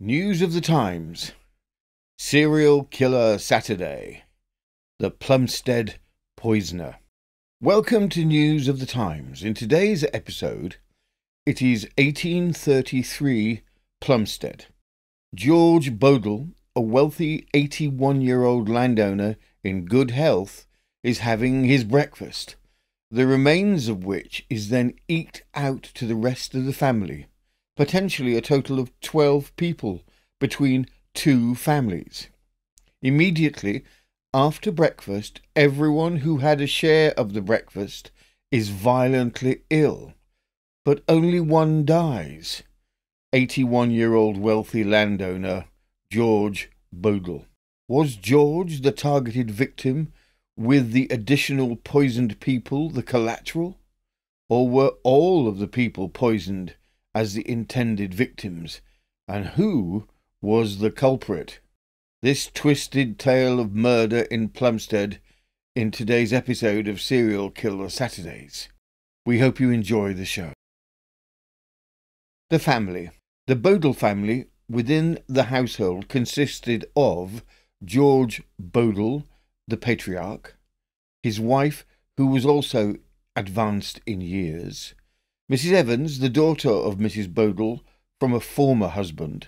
News of the Times. Serial Killer Saturday. The Plumstead Poisoner. Welcome to News of the Times. In today's episode, it is 1833 Plumstead. George Bodle, a wealthy 81-year-old landowner in good health, is having his breakfast, the remains of which is then eked out to the rest of the family. Potentially a total of 12 people between two families. Immediately after breakfast, everyone who had a share of the breakfast is violently ill, but only one dies. 81-year-old wealthy landowner George Bodle. Was George the targeted victim, with the additional poisoned people the collateral? Or were all of the people poisoned as the intended victims, and who was the culprit? This twisted tale of murder in Plumstead in today's episode of Serial Killer Saturdays. We hope you enjoy the show. The family. The Bodle family within the household consisted of George Bodle, the patriarch, his wife, who was also advanced in years, Mrs. Evans, the daughter of Mrs. Bodle from a former husband,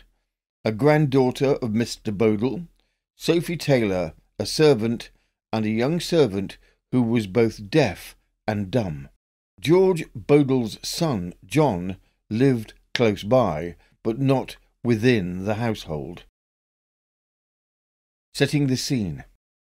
a granddaughter of Mr. Bodle, Sophie Taylor, a servant, and a young servant who was both deaf and dumb. George Bodle's son, John, lived close by, but not within the household. Setting the scene.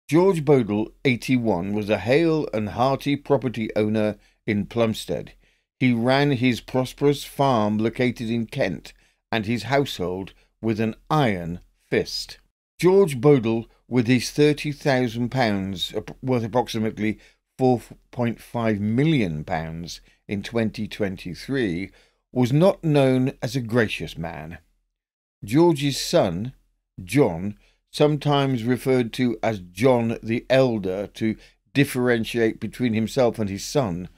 George Bodle, 81, was a hale and hearty property owner in Plumstead. He ran his prosperous farm located in Kent and his household with an iron fist. George Bodle, with his £30,000, worth approximately £4.5 million in 2023, was not known as a gracious man. George's son, John, sometimes referred to as John the Elder to differentiate between himself and his son,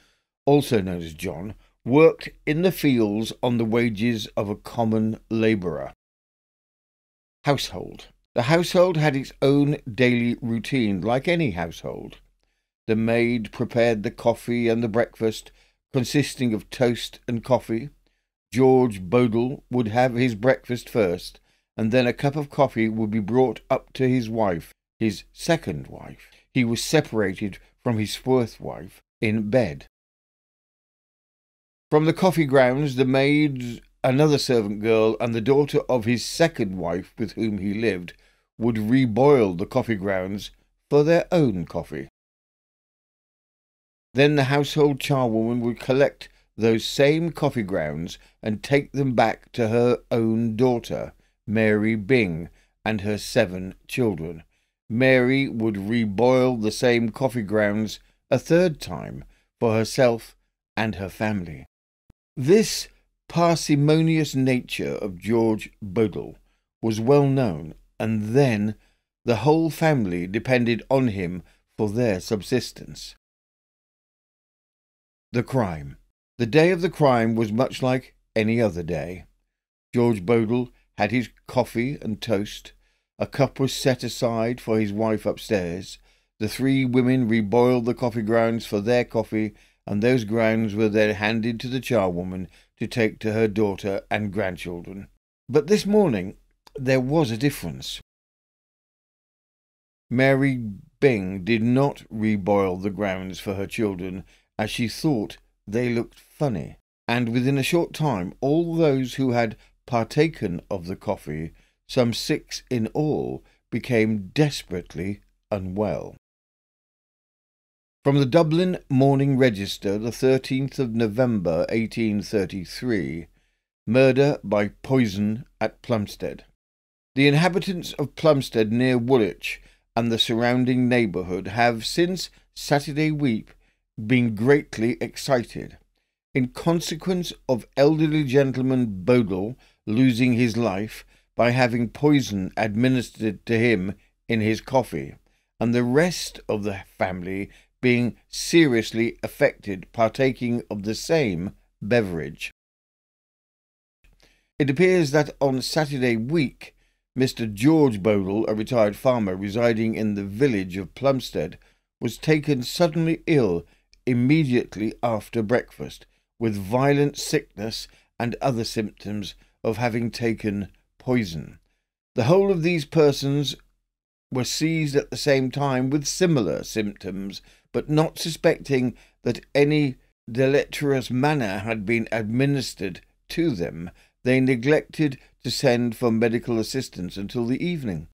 also known as John, worked in the fields on the wages of a common labourer. Household. The household had its own daily routine, like any household. The maid prepared the coffee and the breakfast, consisting of toast and coffee. George Bodle would have his breakfast first, and then a cup of coffee would be brought up to his wife, his second wife. He was separated from his first wife in bed. From the coffee grounds, the maid, another servant girl, and the daughter of his second wife with whom he lived would reboil the coffee grounds for their own coffee. Then the household charwoman would collect those same coffee grounds and take them back to her own daughter, Mary Byng, and her 7 children. Mary would reboil the same coffee grounds a third time for herself and her family. This parsimonious nature of George Bodle was well known, and then the whole family depended on him for their subsistence. The crime. The day of the crime was much like any other day. George Bodle had his coffee and toast. A cup was set aside for his wife upstairs. The 3 women reboiled the coffee grounds for their coffee, and those grounds were then handed to the charwoman to take to her daughter and grandchildren. But this morning there was a difference. Mary Byng did not reboil the grounds for her children, as she thought they looked funny, and within a short time all those who had partaken of the coffee, some 6 in all, became desperately unwell. From the Dublin Morning Register, the 13th of November 1833, murder by poison at Plumstead. The inhabitants of Plumstead near Woolwich and the surrounding neighbourhood have since Saturday week been greatly excited, in consequence of elderly gentleman Bodle losing his life by having poison administered to him in his coffee, and the rest of the family being seriously affected partaking of the same beverage. It appears that on Saturday week, Mr. George Bodle, a retired farmer residing in the village of Plumstead, was taken suddenly ill immediately after breakfast, with violent sickness and other symptoms of having taken poison. The whole of these persons were seized at the same time with similar symptoms, but not suspecting that any deleterious manner had been administered to them, they neglected to send for medical assistance until the evening.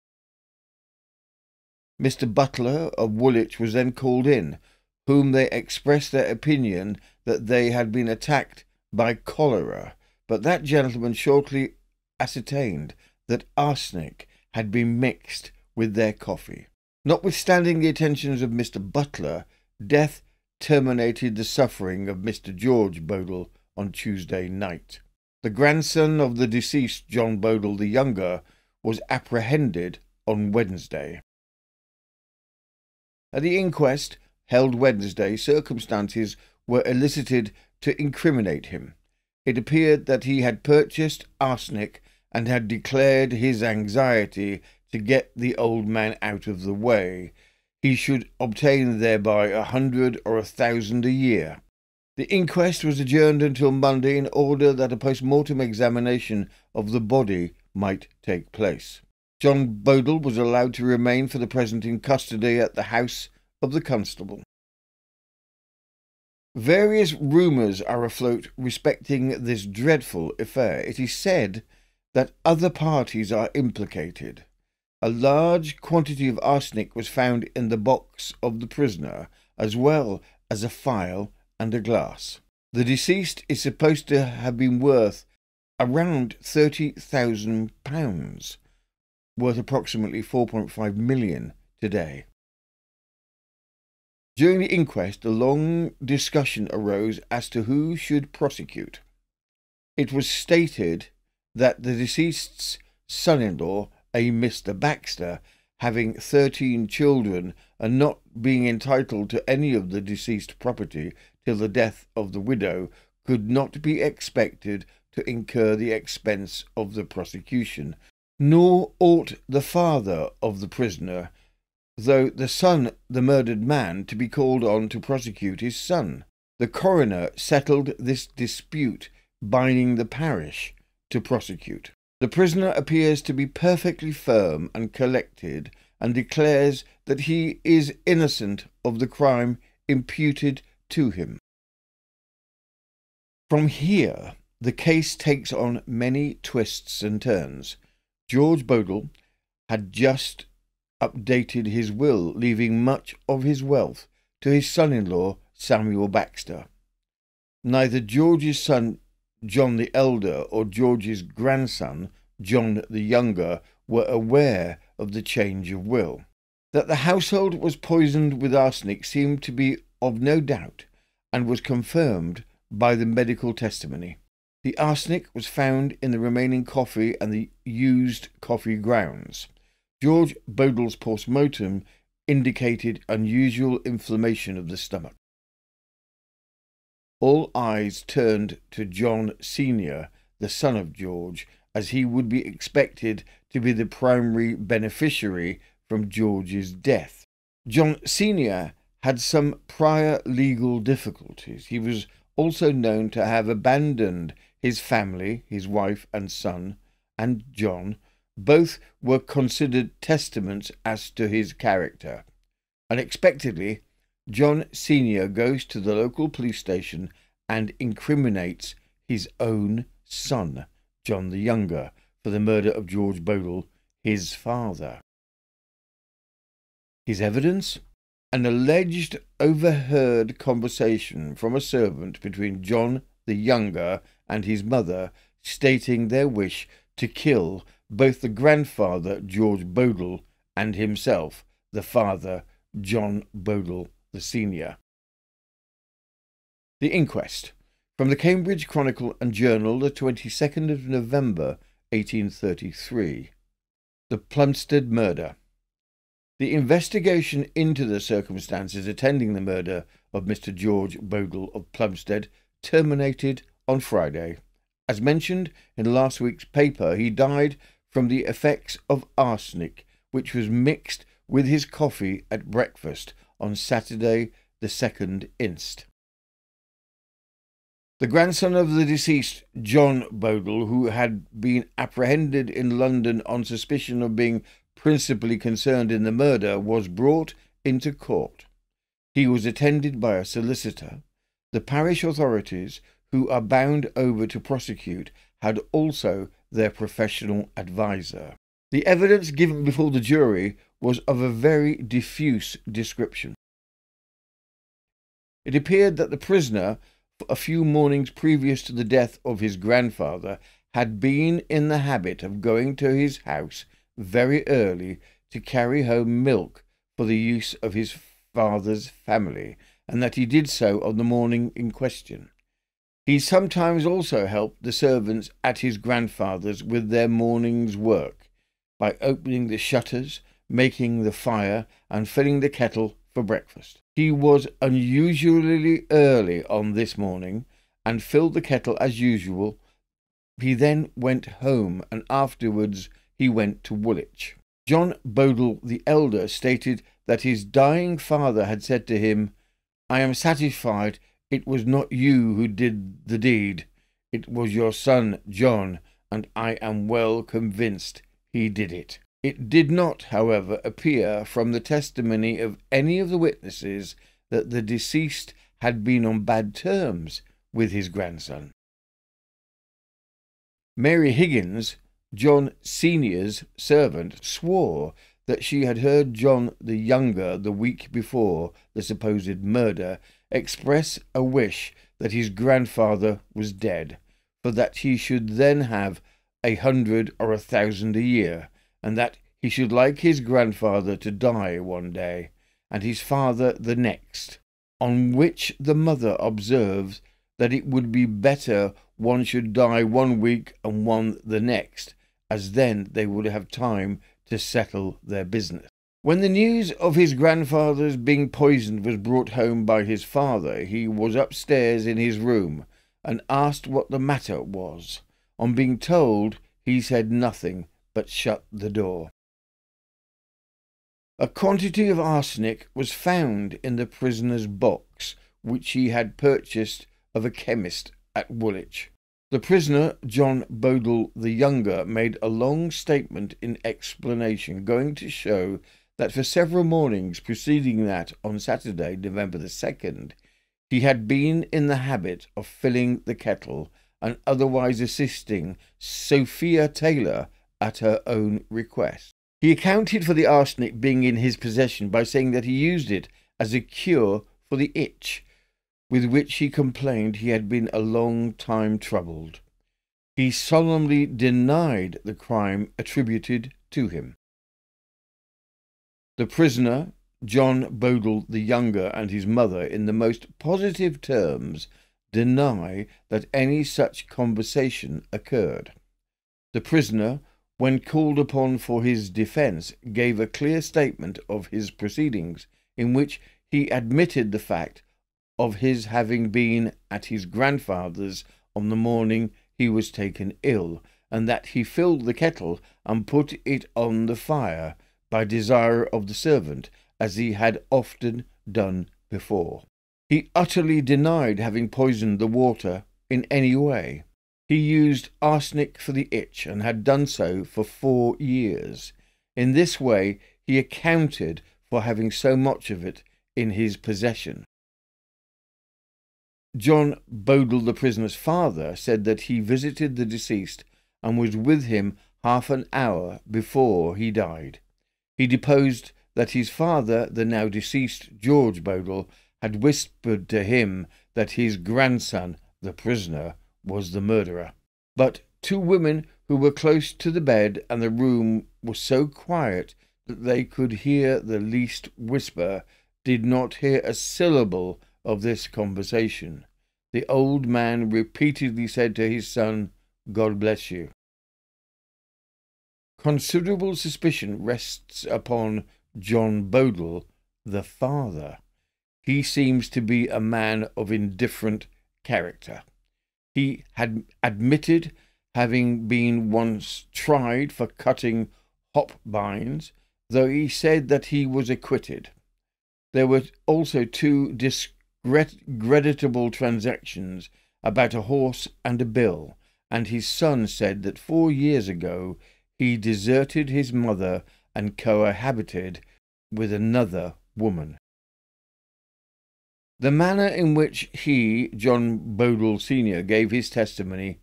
Mr. Butler of Woolwich was then called in, whom they expressed their opinion that they had been attacked by cholera, but that gentleman shortly ascertained that arsenic had been mixed with their coffee. Notwithstanding the attentions of Mr. Butler, death terminated the suffering of Mr. George Bodle on Tuesday night. The grandson of the deceased, John Bodle the younger, was apprehended on Wednesday. At the inquest held Wednesday, circumstances were elicited to incriminate him. It appeared that he had purchased arsenic and had declared his anxiety to get the old man out of the way. He should obtain thereby 100 or 1,000 a year. The inquest was adjourned until Monday in order that a post-mortem examination of the body might take place. John Bodle was allowed to remain for the present in custody at the house of the constable. Various rumours are afloat respecting this dreadful affair. It is said that other parties are implicated. A large quantity of arsenic was found in the box of the prisoner, as well as a phial and a glass. The deceased is supposed to have been worth around £30,000, worth approximately 4.5 million today. During the inquest, a long discussion arose as to who should prosecute. It was stated that the deceased's son-in-law, a Mr. Baxter, having 13 children and not being entitled to any of the deceased property till the death of the widow, could not be expected to incur the expense of the prosecution, nor ought the father of the prisoner, though the son the murdered man, to be called on to prosecute his son. The coroner settled this dispute, binding the parish to prosecute. The prisoner appears to be perfectly firm and collected, and declares that he is innocent of the crime imputed to him. From here, the case takes on many twists and turns. George Bodle had just updated his will, leaving much of his wealth to his son-in-law, Samuel Baxter. Neither George's son, John the elder, or George's grandson, John the younger, were aware of the change of will. That the household was poisoned with arsenic seemed to be of no doubt, and was confirmed by the medical testimony. The arsenic was found in the remaining coffee and the used coffee grounds. George Bodle's post-mortem indicated unusual inflammation of the stomach. All eyes turned to John Sr., the son of George, as he would be expected to be the primary beneficiary from George's death. John Sr. had some prior legal difficulties. He was also known to have abandoned his family, his wife and son, and John. Both were considered testaments as to his character. Unexpectedly, John Sr. goes to the local police station and incriminates his own son, John the younger, for the murder of George Bodle, his father. His evidence? An alleged overheard conversation from a servant between John the younger and his mother, stating their wish to kill both the grandfather, George Bodle, and himself, the father, John Bodle the senior. The inquest. From the Cambridge Chronicle and Journal, the 22nd of November, 1833. The Plumstead murder. The investigation into the circumstances attending the murder of Mr. George Bodle of Plumstead terminated on Friday, As mentioned in last week's paper, he died from the effects of arsenic, which was mixed with his coffee at breakfast on Saturday the 2nd inst. The grandson of the deceased, John Bodle, who had been apprehended in London on suspicion of being principally concerned in the murder, was brought into court. He was attended by a solicitor. The parish authorities, who are bound over to prosecute, had also their professional adviser. The evidence given before the jury was of a very diffuse description. It appeared that the prisoner, for a few mornings previous to the death of his grandfather, had been in the habit of going to his house very early to carry home milk for the use of his father's family, and that he did so on the morning in question. He sometimes also helped the servants at his grandfather's with their morning's work, by opening the shutters, making the fire, and filling the kettle for breakfast. He was unusually early on this morning, and filled the kettle as usual. He then went home, and afterwards he went to Woolwich. John Bodle the elder stated that his dying father had said to him, "I am satisfied it was not you who did the deed. It was your son John, and I am well convinced he did it." It did not, however, appear from the testimony of any of the witnesses that the deceased had been on bad terms with his grandson. Mary Higgins, John Senior's servant, swore that she had heard John the younger, the week before the supposed murder, express a wish that his grandfather was dead, for that he should then have 100 or 1,000 a year, and that he should like his grandfather to die one day, and his father the next, on which the mother observed that it would be better one should die one week and one the next, as then they would have time to settle their business. When the news of his grandfather's being poisoned was brought home by his father, he was upstairs in his room, and asked what the matter was. On being told, he said nothing, but shut the door. A quantity of arsenic was found in the prisoner's box, which he had purchased of a chemist at Woolwich. The prisoner, John Bodle the younger, made a long statement in explanation, going to show that for several mornings preceding that on Saturday, November the 2nd, he had been in the habit of filling the kettle and otherwise assisting Sophia Taylor at her own request. He accounted for the arsenic being in his possession by saying that he used it as a cure for the itch, with which he complained he had been a long time troubled. He solemnly denied the crime attributed to him. The prisoner, John Bodle the younger, and his mother, in the most positive terms, deny that any such conversation occurred. The prisoner, when called upon for his defence, gave a clear statement of his proceedings, in which he admitted the fact of his having been at his grandfather's on the morning he was taken ill, and that he filled the kettle and put it on the fire by desire of the servant, as he had often done before. He utterly denied having poisoned the water in any way. He used arsenic for the itch, and had done so for 4 years. In this way he accounted for having so much of it in his possession. John Bodle, the prisoner's father, said that he visited the deceased and was with him half an hour before he died. He deposed that his father, the now deceased George Bodle, had whispered to him that his grandson, the prisoner, was the murderer. But 2 women who were close to the bed, and the room was so quiet that they could hear the least whisper, did not hear a syllable of this conversation. The old man repeatedly said to his son, "God bless you." Considerable suspicion rests upon John Bodle, the father. He seems to be a man of indifferent character. He had admitted having been once tried for cutting hop bines, though he said that he was acquitted. There were also two discreditable transactions about a horse and a bill, and his son said that 4 years ago he deserted his mother and cohabited with another woman. The manner in which he, John Bodle Sr., gave his testimony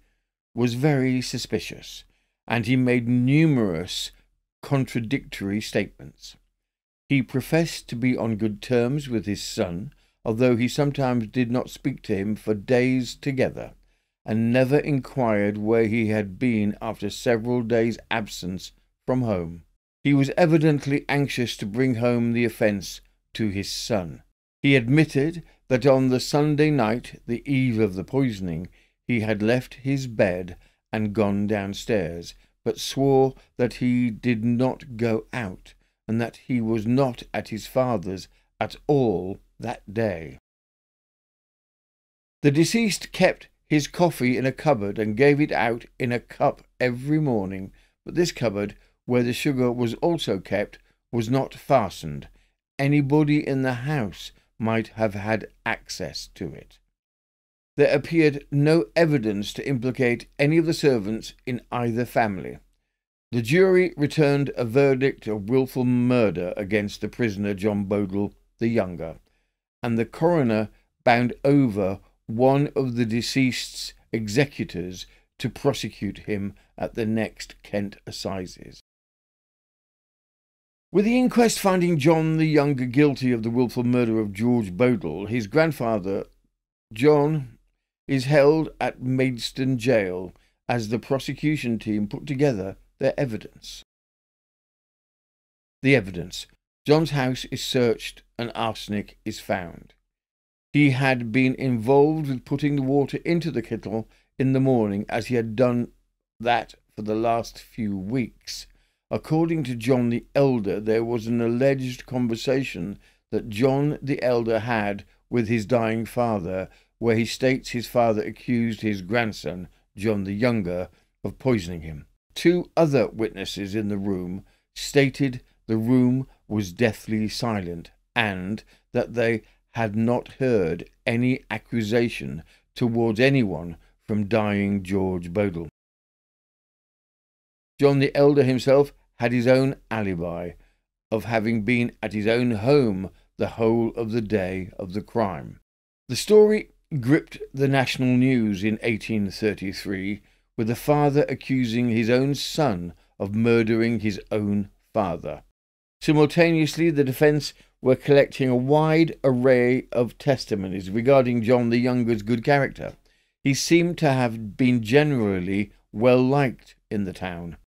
was very suspicious, and he made numerous contradictory statements. He professed to be on good terms with his son, although he sometimes did not speak to him for days together, and never inquired where he had been after several days' absence from home. He was evidently anxious to bring home the offence to his son. He admitted that on the Sunday night, the eve of the poisoning, he had left his bed and gone downstairs, but swore that he did not go out, and that he was not at his father's at all that day. The deceased kept his coffee in a cupboard and gave it out in a cup every morning, but this cupboard, where the sugar was also kept, was not fastened. Anybody in the house might have had access to it. There appeared no evidence to implicate any of the servants in either family. The jury returned a verdict of wilful murder against the prisoner John Bodle the younger, and the coroner bound over one of the deceased's executors to prosecute him at the next Kent assizes. With the inquest finding John the younger guilty of the wilful murder of George Bodle, his grandfather, John, is held at Maidstone Jail as the prosecution team put together their evidence. The evidence. John's house is searched and arsenic is found. He had been involved with putting the water into the kettle in the morning, as he had done that for the last few weeks. According to John the Elder, there was an alleged conversation that John the Elder had with his dying father, where he states his father accused his grandson, John the Younger, of poisoning him. Two other witnesses in the room stated the room was deathly silent, and that they had not heard any accusation towards anyone from dying George Bodle. John the Elder himself had his own alibi of having been at his own home the whole of the day of the crime. The story gripped the national news in 1833, with the father accusing his own son of murdering his own father. Simultaneously, the defence were collecting a wide array of testimonies regarding John the Younger's good character. He seemed to have been generally well liked in the town.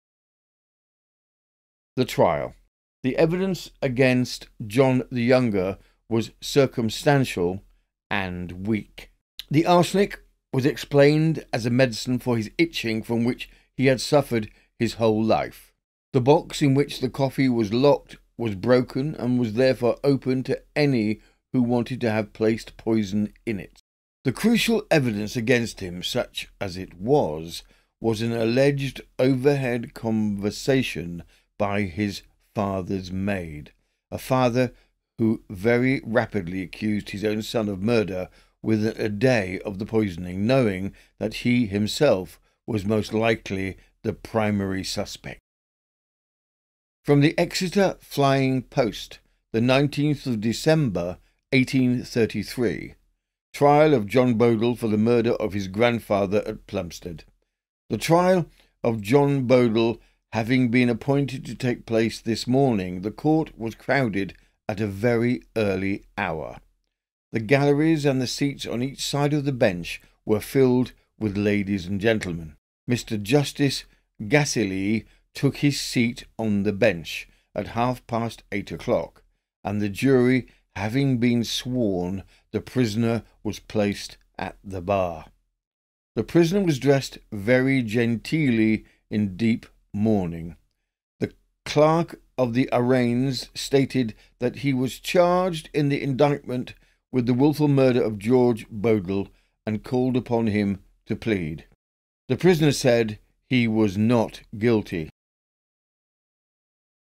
The trial. The evidence against John the Younger was circumstantial and weak. The arsenic was explained as a medicine for his itching, from which he had suffered his whole life. The box in which the coffee was locked was broken and was therefore open to any who wanted to have placed poison in it. The crucial evidence against him, such as it was an alleged overhead conversation by his father's maid, a father who very rapidly accused his own son of murder within a day of the poisoning, knowing that he himself was most likely the primary suspect. From the Exeter Flying Post, the 19th of December, 1833, trial of John Bodle for the murder of his grandfather at Plumstead. The trial of John Bodle having been appointed to take place this morning, the court was crowded at a very early hour. The galleries and the seats on each side of the bench were filled with ladies and gentlemen. Mr. Justice Gassilee took his seat on the bench at 8:30 o'clock, and the jury having been sworn, the prisoner was placed at the bar. The prisoner was dressed very genteelly in deep mourning. The clerk of the arraigns stated that he was charged in the indictment with the wilful murder of George Bodle, and called upon him to plead. The prisoner said he was not guilty.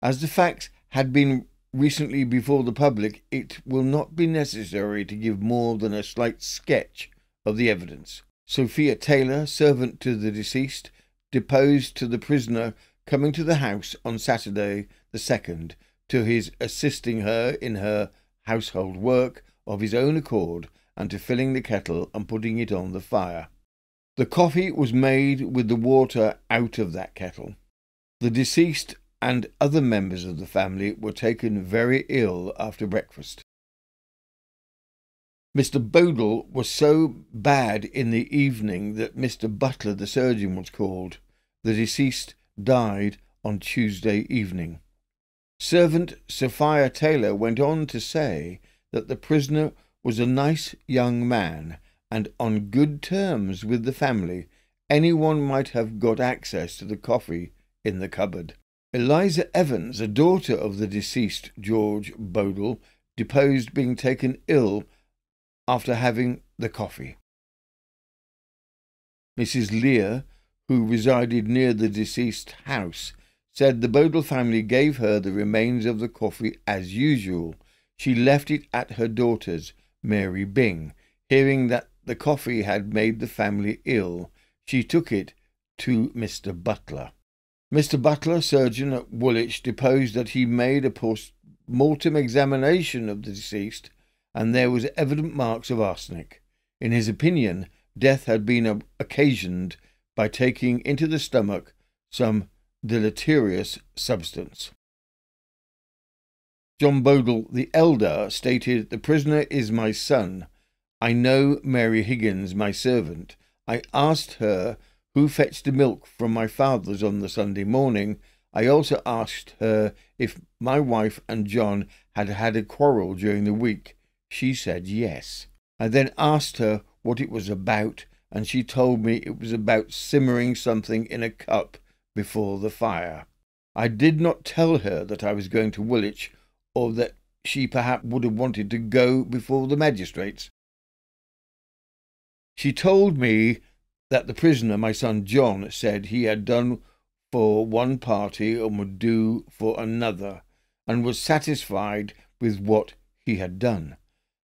As the facts had been recently before the public, it will not be necessary to give more than a slight sketch of the evidence. Sophia Taylor, servant to the deceased, deposed to the prisoner coming to the house on Saturday the 2nd, to his assisting her in her household work of his own accord, and to filling the kettle and putting it on the fire. The coffee was made with the water out of that kettle. The deceased and other members of the family were taken very ill after breakfast. Mr. Bodle was so bad in the evening that Mr. Butler, the surgeon, was called. The deceased died on Tuesday evening. Servant Sophia Taylor went on to say that the prisoner was a nice young man and on good terms with the family. Anyone might have got access to the coffee in the cupboard. Eliza Evans, a daughter of the deceased George Bodle, deposed being taken ill after having the coffee. Mrs. Lear, who resided near the deceased's house, said the Bodle family gave her the remains of the coffee as usual. She left it at her daughter's, Mary Byng. Hearing that the coffee had made the family ill, she took it to Mr. Butler. Mr. Butler, surgeon at Woolwich, deposed that he made a post-mortem examination of the deceased, and there was evident marks of arsenic. In his opinion, death had been occasioned by taking into the stomach some deleterious substance. John Bodle, the elder, stated, "The prisoner is my son. I know Mary Higgins, my servant. I asked her who fetched the milk from my father's on the Sunday morning. I also asked her if my wife and John had had a quarrel during the week. She said yes. I then asked her what it was about, and she told me it was about simmering something in a cup before the fire. I did not tell her that I was going to Woolwich, or that she perhaps would have wanted to go before the magistrates. She told me that the prisoner, my son John, said he had done for one party and would do for another, and was satisfied with what he had done.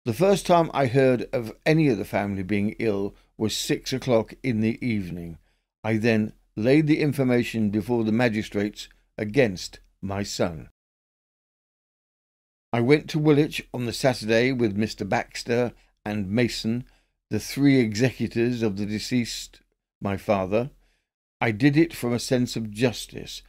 The first time I heard of any of the family being ill was 6 o'clock in the evening. I then laid the information before the magistrates against my son. I went to Woolwich on the Saturday with Mr. Baxter and Mason, the 3 executors of the deceased, my father. I did it from a sense of justice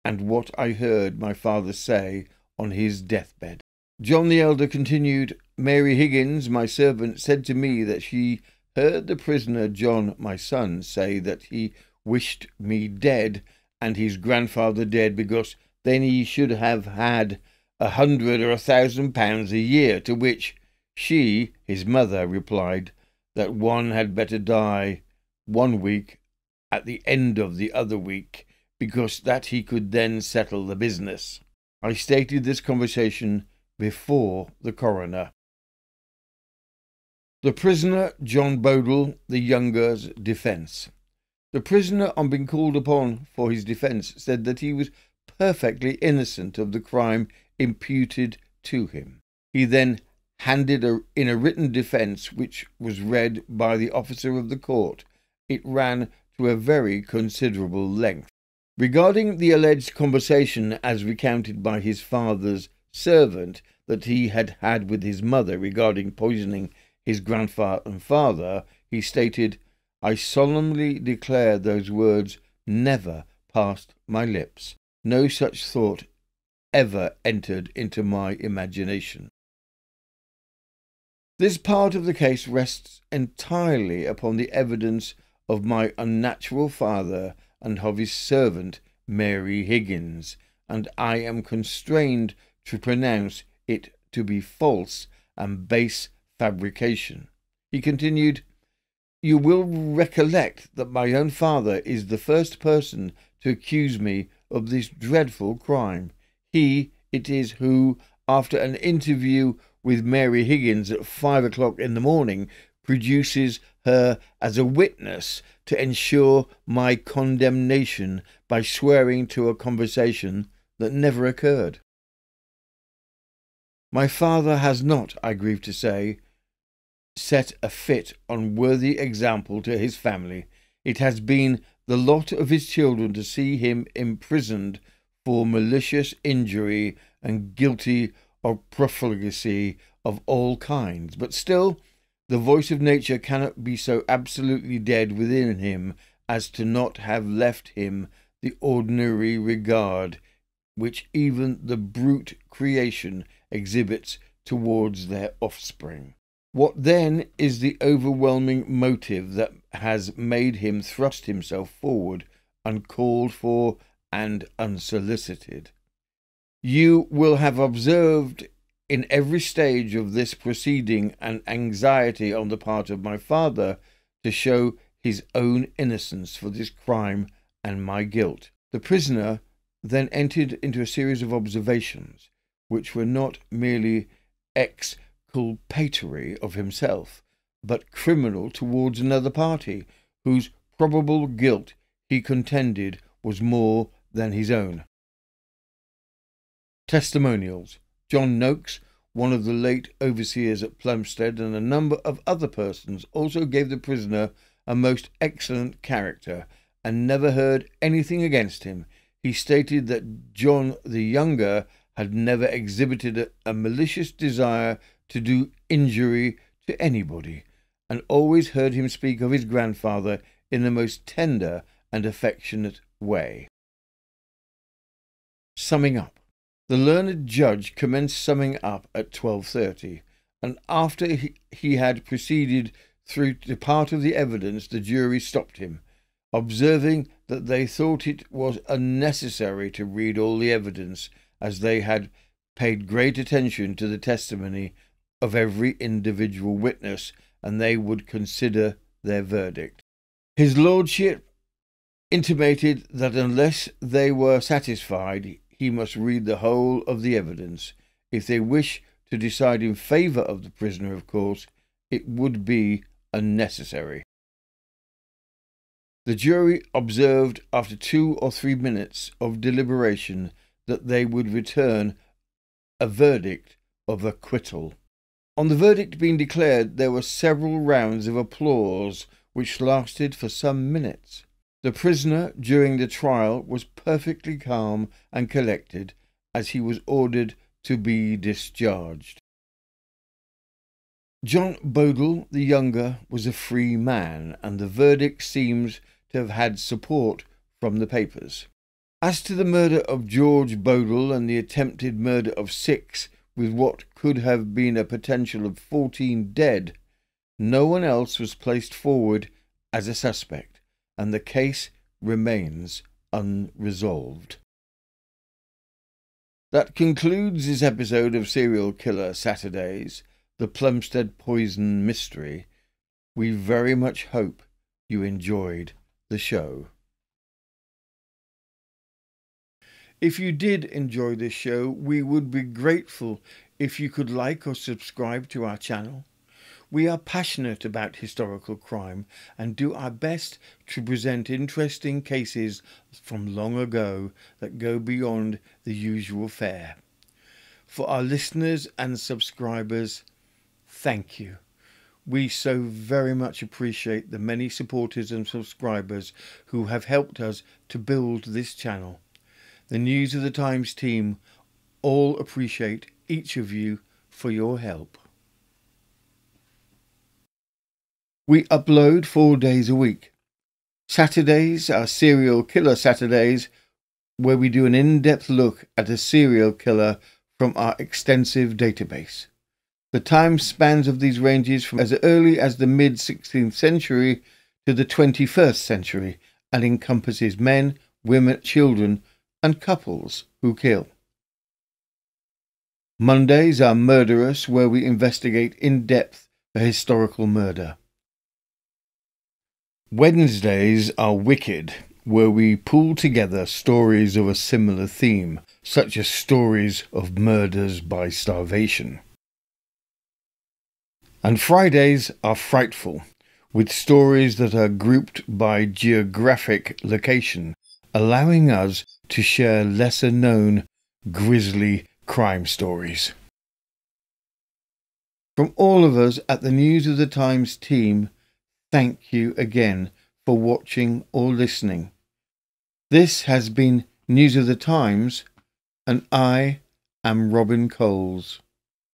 and what I heard my father say on his deathbed." John the elder continued, "Mary Higgins, my servant, said to me that she heard the prisoner John, my son, say that he wished me dead and his grandfather dead, because then he should have had 100 or 1,000 pounds a year, to which she, his mother, replied that one had better die 1 week at the end of the other week, because that he could then settle the business. I stated this conversation before the coroner." The prisoner John Bodle, the younger's defence. The prisoner, on being called upon for his defence, said that he was perfectly innocent of the crime imputed to him. He then handed in a written defence, which was read by the officer of the court. It ran to a very considerable length. Regarding the alleged conversation, as recounted by his father's servant, that he had had with his mother regarding poisoning his grandfather and father, he stated, "I solemnly declare those words never passed my lips. No such thought ever entered into my imagination." This part of the case rests entirely upon the evidence of my unnatural father and of his servant Mary Higgins, and I am constrained to pronounce it to be false and base fabrication. He continued, "You will recollect that my own father is the first person to accuse me of this dreadful crime. He it is who, after an interview with Mary Higgins at 5 o'clock in the morning, produces her as a witness to ensure my condemnation by swearing to a conversation that never occurred. My father has not, I grieve to say, set a fit, unworthy example to his family. It has been the lot of his children to see him imprisoned for malicious injury and guilty of profligacy of all kinds. But still, the voice of nature cannot be so absolutely dead within him as to not have left him the ordinary regard which even the brute creation exhibits towards their offspring. What then is the overwhelming motive that has made him thrust himself forward, uncalled for and unsolicited? You will have observed in every stage of this proceeding an anxiety on the part of my father to show his own innocence for this crime and my guilt. The prisoner then entered into a series of observations, which were not merely exculpatory of himself, but criminal towards another party, whose probable guilt he contended was more than his own. Testimonials. John Noakes, one of the late overseers at Plumstead, and a number of other persons also gave the prisoner a most excellent character, and never heard anything against him. He stated that John the younger had never exhibited a malicious desire to do injury to anybody, and always heard him speak of his grandfather in the most tender and affectionate way. Summing up. The learned judge commenced summing up at 12:30, and after he had proceeded through the part of the evidence, the jury stopped him, observing that they thought it was unnecessary to read all the evidence, as they had paid great attention to the testimony of every individual witness, and they would consider their verdict. His lordship intimated that unless they were satisfied, he must read the whole of the evidence. If they wish to decide in favour of the prisoner, of course, it would be unnecessary. The jury observed after 2 or 3 minutes of deliberation that they would return a verdict of acquittal. On the verdict being declared, there were several rounds of applause which lasted for some minutes. The prisoner during the trial was perfectly calm and collected, as he was ordered to be discharged. John Bodle the younger was a free man, and the verdict seems to have had support from the papers. As to the murder of George Bodle and the attempted murder of 6, with what could have been a potential of 14 dead, no one else was placed forward as a suspect, and the case remains unresolved. That concludes this episode of Serial Killer Saturdays, the Plumstead Poison Mystery. We very much hope you enjoyed the show. If you did enjoy this show, we would be grateful if you could like or subscribe to our channel. We are passionate about historical crime and do our best to present interesting cases from long ago that go beyond the usual fare. For our listeners and subscribers, thank you. We so very much appreciate the many supporters and subscribers who have helped us to build this channel. The News of the Times team all appreciate each of you for your help. We upload 4 days a week. Saturdays are Serial Killer Saturdays, where we do an in-depth look at a serial killer from our extensive database. The time spans of these ranges from as early as the mid-16th century to the 21st century and encompasses men, women, children, and couples who kill. Mondays are Murderous, where we investigate in depth a historical murder. Wednesdays are Wicked, where we pull together stories of a similar theme, such as stories of murders by starvation. And Fridays are Frightful, with stories that are grouped by geographic location, allowing us to share lesser-known grisly crime stories. From all of us at the News of the Times team, thank you again for watching or listening. This has been News of the Times, and I am Robin Coles.